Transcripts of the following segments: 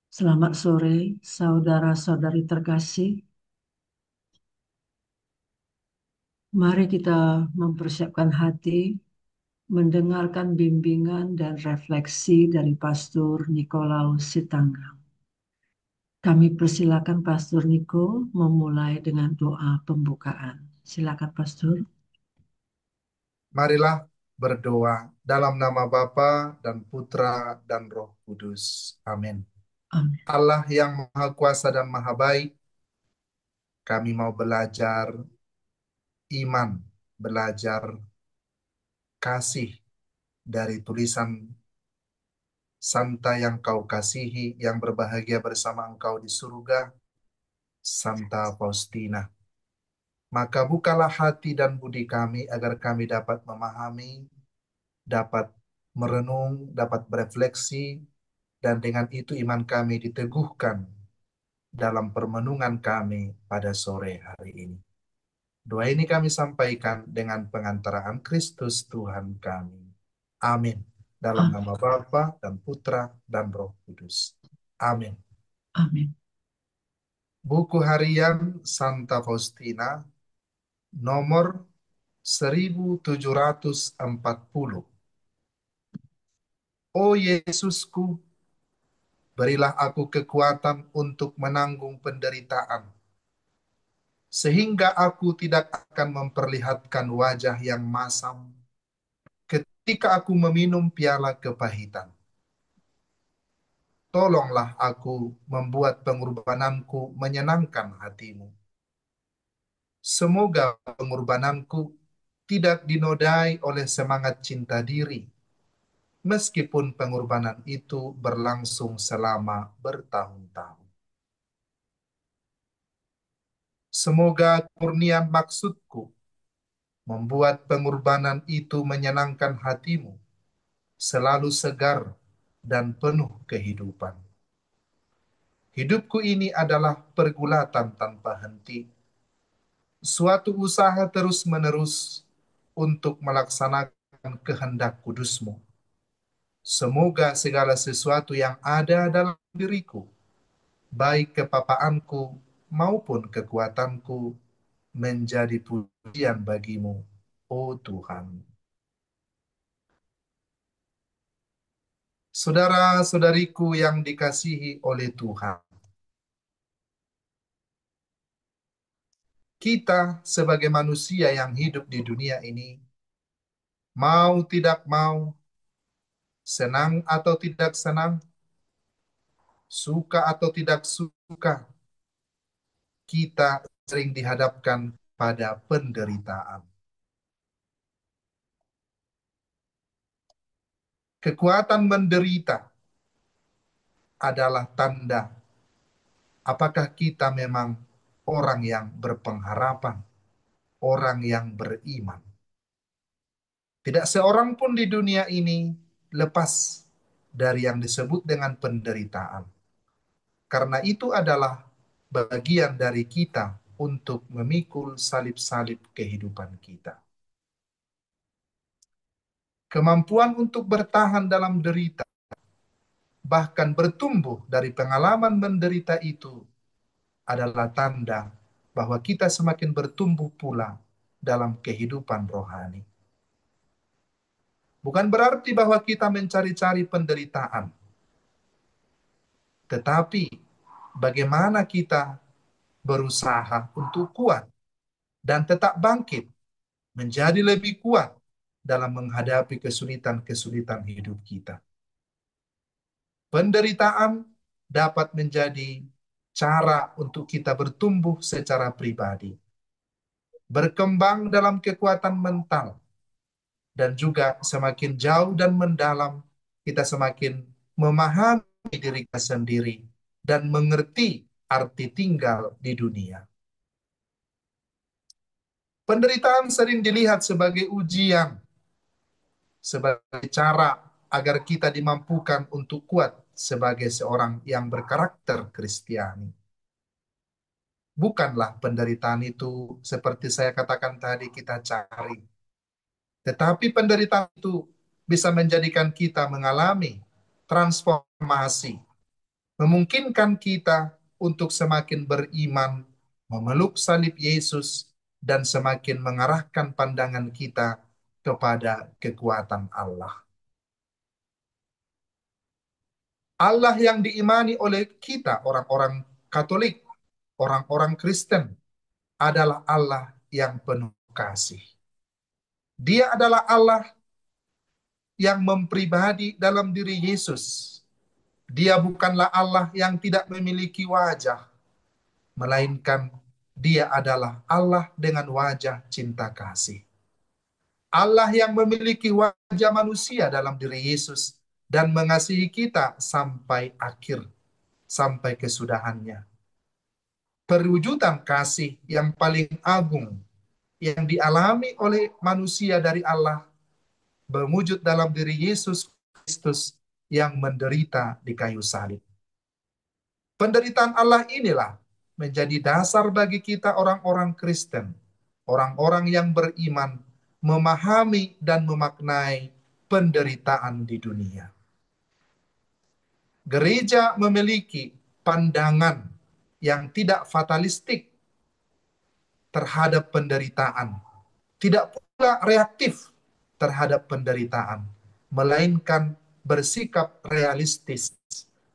Selamat sore, saudara-saudari terkasih. Mari kita mempersiapkan hati, mendengarkan bimbingan dan refleksi dari Pastor Nikolaus Sitanggang. Kami persilakan Pastor Niko memulai dengan doa pembukaan. Silakan Pastor. Marilah berdoa dalam nama Bapa dan Putra dan Roh Kudus. Amin. Amin. Allah yang Maha Kuasa dan Maha Baik, kami mau belajar iman, belajar kasih dari tulisan Santa yang kau kasihi, yang berbahagia bersama engkau di surga, Santa Faustina. Maka bukalah hati dan budi kami agar kami dapat memahami, dapat merenung, dapat berefleksi, dan dengan itu iman kami diteguhkan dalam permenungan kami pada sore hari ini. Doa ini kami sampaikan dengan pengantaraan Kristus Tuhan kami. Amin. Dalam Amin. nama Bapa dan Putra dan Roh Kudus. Amin. Amin. Buku harian Santa Faustina nomor 1740. O Yesusku, berilah aku kekuatan untuk menanggung penderitaan, sehingga aku tidak akan memperlihatkan wajah yang masam ketika aku meminum piala kepahitan. Tolonglah aku membuat pengorbananku menyenangkan hatimu. Semoga pengorbananku tidak dinodai oleh semangat cinta diri, meskipun pengorbanan itu berlangsung selama bertahun-tahun. Semoga kemurnian maksudku membuat pengorbanan itu menyenangkan hatimu, selalu segar dan penuh kehidupan. Hidupku ini adalah pergulatan tanpa henti, suatu usaha terus-menerus untuk melaksanakan kehendak kudusmu. Semoga segala sesuatu yang ada dalam diriku, baik kepapaanku maupun kekuatanku, menjadi pujian bagimu, oh Tuhan. Saudara-saudariku yang dikasihi oleh Tuhan, kita sebagai manusia yang hidup di dunia ini, mau tidak mau, senang atau tidak senang, suka atau tidak suka, kita sering dihadapkan pada penderitaan. Kekuatan menderita adalah tanda apakah kita memang orang yang berpengharapan, orang yang beriman. Tidak seorang pun di dunia ini lepas dari yang disebut dengan penderitaan. Karena itu adalah bagian dari kita untuk memikul salib-salib kehidupan kita. Kemampuan untuk bertahan dalam derita, bahkan bertumbuh dari pengalaman menderita itu, adalah tanda bahwa kita semakin bertumbuh pula dalam kehidupan rohani. Bukan berarti bahwa kita mencari-cari penderitaan, tetapi bagaimana kita berusaha untuk kuat dan tetap bangkit, menjadi lebih kuat dalam menghadapi kesulitan-kesulitan hidup kita. Penderitaan dapat menjadi cara untuk kita bertumbuh secara pribadi, berkembang dalam kekuatan mental, dan juga semakin jauh dan mendalam, kita semakin memahami diri kita sendiri dan mengerti arti tinggal di dunia. Penderitaan sering dilihat sebagai ujian, sebagai cara agar kita dimampukan untuk kuat sebagai seorang yang berkarakter Kristiani. Bukanlah penderitaan itu seperti saya katakan tadi kita cari, tetapi penderitaan itu bisa menjadikan kita mengalami transformasi, memungkinkan kita untuk semakin beriman, memeluk salib Yesus, dan semakin mengarahkan pandangan kita kepada kekuatan Allah. Allah yang diimani oleh kita, orang-orang Katolik, orang-orang Kristen, adalah Allah yang penuh kasih. Dia adalah Allah yang mempribadi dalam diri Yesus. Dia bukanlah Allah yang tidak memiliki wajah, melainkan Dia adalah Allah dengan wajah cinta kasih. Allah yang memiliki wajah manusia dalam diri Yesus dan mengasihi kita sampai akhir, sampai kesudahannya. Perwujudan kasih yang paling agung yang dialami oleh manusia dari Allah berwujud dalam diri Yesus Kristus yang menderita di kayu salib. Penderitaan Allah inilah menjadi dasar bagi kita orang-orang Kristen, orang-orang yang beriman, memahami dan memaknai penderitaan di dunia. Gereja memiliki pandangan yang tidak fatalistik terhadap penderitaan, tidak pula reaktif terhadap penderitaan, melainkan bersikap realistis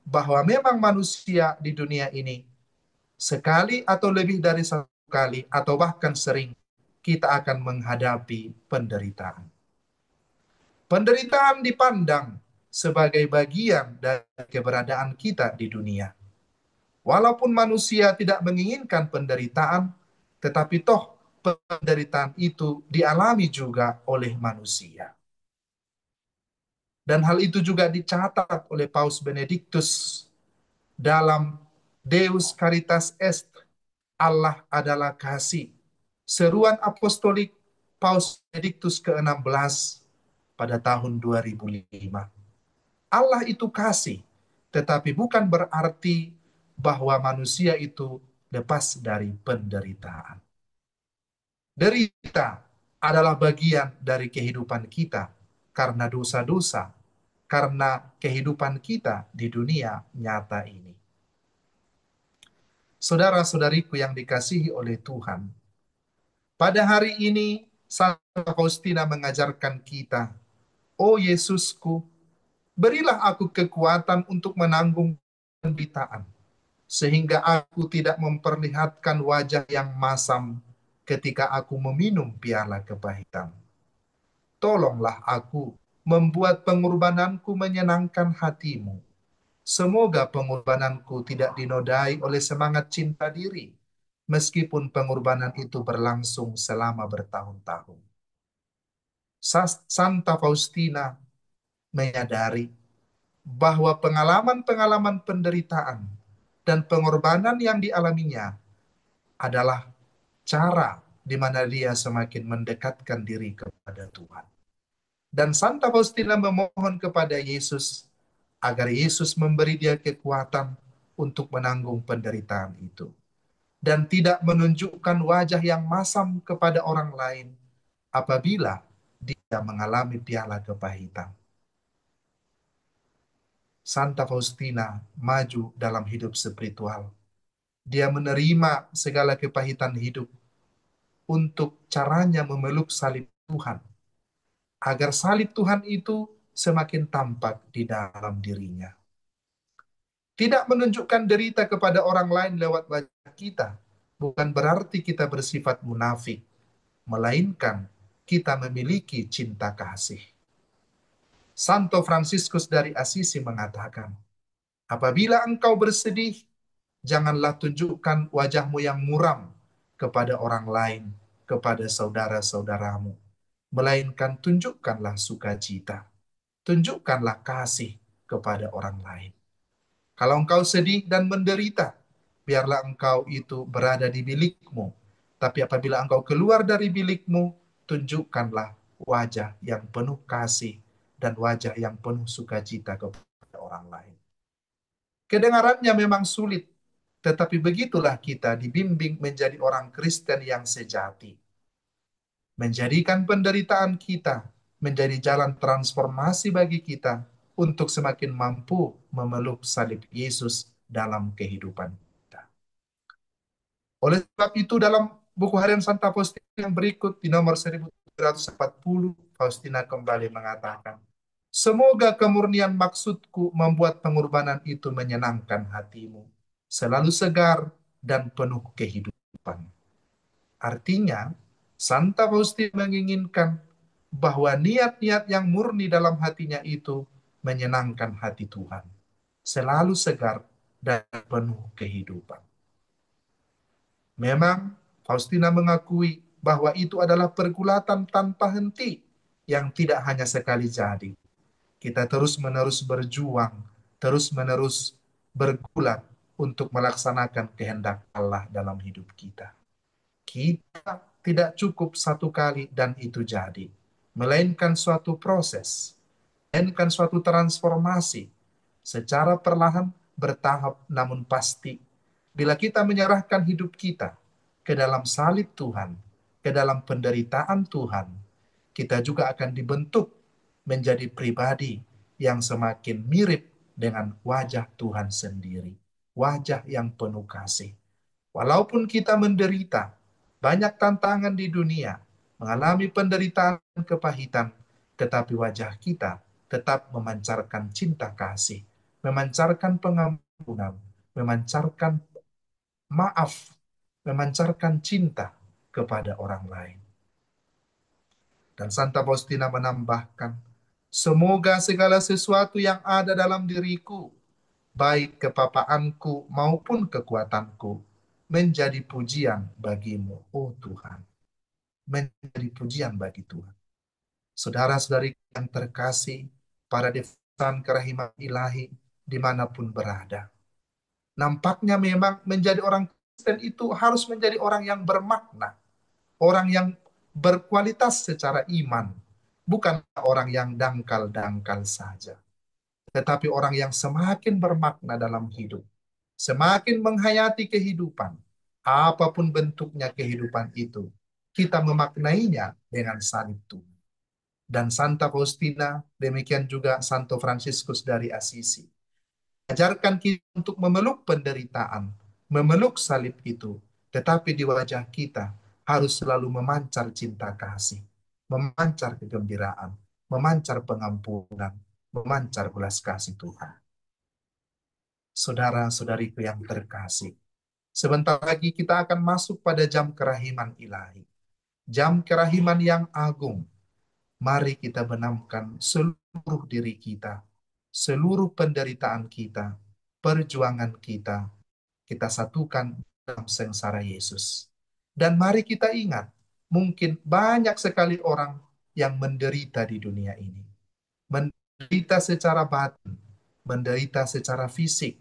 bahwa memang manusia di dunia ini sekali atau lebih dari satu kali atau bahkan sering kita akan menghadapi penderitaan. Penderitaan dipandang sebagai bagian dari keberadaan kita di dunia. Walaupun manusia tidak menginginkan penderitaan, tetapi toh penderitaan itu dialami juga oleh manusia. Dan hal itu juga dicatat oleh Paus Benediktus dalam Deus Caritas Est, Allah adalah kasih. Seruan apostolik Paus Benediktus ke-16 pada tahun 2005. Allah itu kasih, tetapi bukan berarti bahwa manusia itu lepas dari penderitaan. Derita adalah bagian dari kehidupan kita karena dosa-dosa, karena kehidupan kita di dunia nyata ini. Saudara-saudariku yang dikasihi oleh Tuhan, pada hari ini Santa Faustina mengajarkan kita, "Oh Yesusku, berilah aku kekuatan untuk menanggung penderitaan, sehingga aku tidak memperlihatkan wajah yang masam ketika aku meminum piala kepahitan. Tolonglah aku membuat pengorbananku menyenangkan hatimu. Semoga pengorbananku tidak dinodai oleh semangat cinta diri, meskipun pengorbanan itu berlangsung selama bertahun-tahun." Santa Faustina menyadari bahwa pengalaman-pengalaman penderitaan dan pengorbanan yang dialaminya adalah cara di mana dia semakin mendekatkan diri kepada Tuhan. Dan Santa Faustina memohon kepada Yesus agar Yesus memberi dia kekuatan untuk menanggung penderitaan itu dan tidak menunjukkan wajah yang masam kepada orang lain apabila dia mengalami piala kepahitan. Santa Faustina maju dalam hidup spiritual. Dia menerima segala kepahitan hidup untuk caranya memeluk salib Tuhan, agar salib Tuhan itu semakin tampak di dalam dirinya. Tidak menunjukkan derita kepada orang lain lewat wajah kita, bukan berarti kita bersifat munafik, melainkan kita memiliki cinta kasih. Santo Fransiskus dari Assisi mengatakan, apabila engkau bersedih, janganlah tunjukkan wajahmu yang muram kepada orang lain, kepada saudara-saudaramu, melainkan tunjukkanlah sukacita, tunjukkanlah kasih kepada orang lain. Kalau engkau sedih dan menderita, biarlah engkau itu berada di bilikmu. Tapi apabila engkau keluar dari bilikmu, tunjukkanlah wajah yang penuh kasih dan wajah yang penuh sukacita kepada orang lain. Kedengarannya memang sulit, tetapi begitulah kita dibimbing menjadi orang Kristen yang sejati. Menjadikan penderitaan kita menjadi jalan transformasi bagi kita untuk semakin mampu memeluk salib Yesus dalam kehidupan kita. Oleh sebab itu dalam buku harian Santa Faustina yang berikut di nomor 1740, Faustina kembali mengatakan, semoga kemurnian maksudku membuat pengorbanan itu menyenangkan hatimu, selalu segar dan penuh kehidupan. Artinya, Santa Faustina menginginkan bahwa niat-niat yang murni dalam hatinya itu menyenangkan hati Tuhan, selalu segar dan penuh kehidupan. Memang Faustina mengakui bahwa itu adalah pergulatan tanpa henti yang tidak hanya sekali jadi. Kita terus-menerus berjuang, terus-menerus bergulat untuk melaksanakan kehendak Allah dalam hidup kita. Kita tidak cukup satu kali dan itu jadi, melainkan suatu proses, melainkan suatu transformasi secara perlahan, bertahap, namun pasti. Bila kita menyerahkan hidup kita ke dalam salib Tuhan, ke dalam penderitaan Tuhan, kita juga akan dibentuk menjadi pribadi yang semakin mirip dengan wajah Tuhan sendiri, wajah yang penuh kasih. Walaupun kita menderita, banyak tantangan di dunia, mengalami penderitaan kepahitan, tetapi wajah kita tetap memancarkan cinta kasih, memancarkan pengampunan, memancarkan maaf, memancarkan cinta kepada orang lain. Dan Santa Faustina menambahkan, semoga segala sesuatu yang ada dalam diriku, baik kepapaanku maupun kekuatanku, menjadi pujian bagimu, oh Tuhan. Menjadi pujian bagi Tuhan. Saudara-saudari yang terkasih, para devan kerahiman ilahi, dimanapun berada. Nampaknya memang menjadi orang Kristen itu harus menjadi orang yang bermakna, orang yang berkualitas secara iman, bukan orang yang dangkal-dangkal saja, tetapi orang yang semakin bermakna dalam hidup, semakin menghayati kehidupan, apapun bentuknya kehidupan itu, kita memaknainya dengan salib Tuhan. Dan Santa Faustina, demikian juga Santo Fransiskus dari Asisi, ajarkan kita untuk memeluk penderitaan, memeluk salib itu, tetapi di wajah kita harus selalu memancar cinta kasih, memancar kegembiraan, memancar pengampunan, memancar belas kasih Tuhan. Saudara-saudariku yang terkasih, sebentar lagi kita akan masuk pada jam kerahiman ilahi, jam kerahiman yang agung. Mari kita benamkan seluruh diri kita, seluruh penderitaan kita, perjuangan kita, kita satukan dalam sengsara Yesus. Dan mari kita ingat, mungkin banyak sekali orang yang menderita di dunia ini. Menderita secara batin, menderita secara fisik.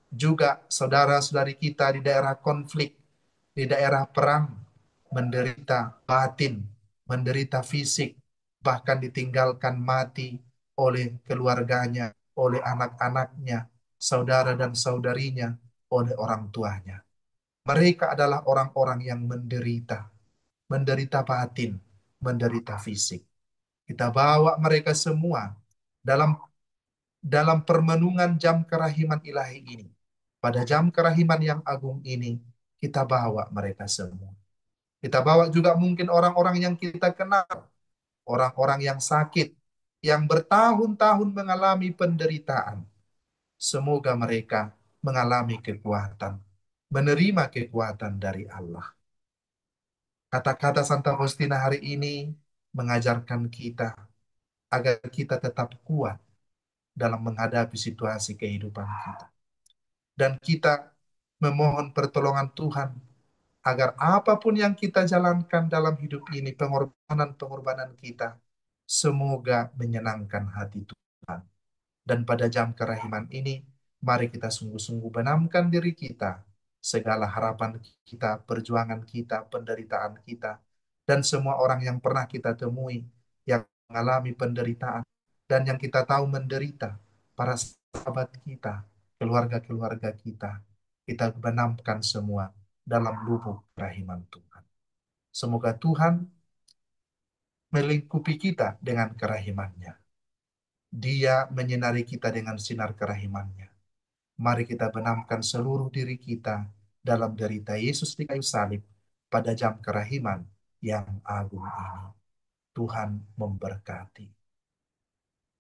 Juga saudara-saudari kita di daerah konflik, di daerah perang, menderita batin, menderita fisik, bahkan ditinggalkan mati oleh keluarganya, oleh anak-anaknya, saudara dan saudarinya, oleh orang tuanya. Mereka adalah orang-orang yang menderita, menderita batin, menderita fisik. Kita bawa mereka semua dalam dalam permenungan jam kerahiman ilahi ini. Pada jam kerahiman yang agung ini, kita bawa mereka semua. Kita bawa juga mungkin orang-orang yang kita kenal, orang-orang yang sakit, yang bertahun-tahun mengalami penderitaan. Semoga mereka mengalami kekuatan, menerima kekuatan dari Allah. Kata-kata Santa Faustina hari ini mengajarkan kita agar kita tetap kuat dalam menghadapi situasi kehidupan kita. Dan kita memohon pertolongan Tuhan agar apapun yang kita jalankan dalam hidup ini, pengorbanan-pengorbanan kita, semoga menyenangkan hati Tuhan. Dan pada jam kerahiman ini, mari kita sungguh-sungguh benamkan diri kita, segala harapan kita, perjuangan kita, penderitaan kita, dan semua orang yang pernah kita temui, yang mengalami penderitaan, dan yang kita tahu menderita, para sahabat kita, keluarga-keluarga kita benamkan semua dalam lubuk kerahiman Tuhan. Semoga Tuhan melingkupi kita dengan kerahimannya. Dia menyinari kita dengan sinar kerahimannya. Mari kita benamkan seluruh diri kita dalam derita Yesus di kayu salib pada jam kerahiman yang agung ini. Tuhan memberkati.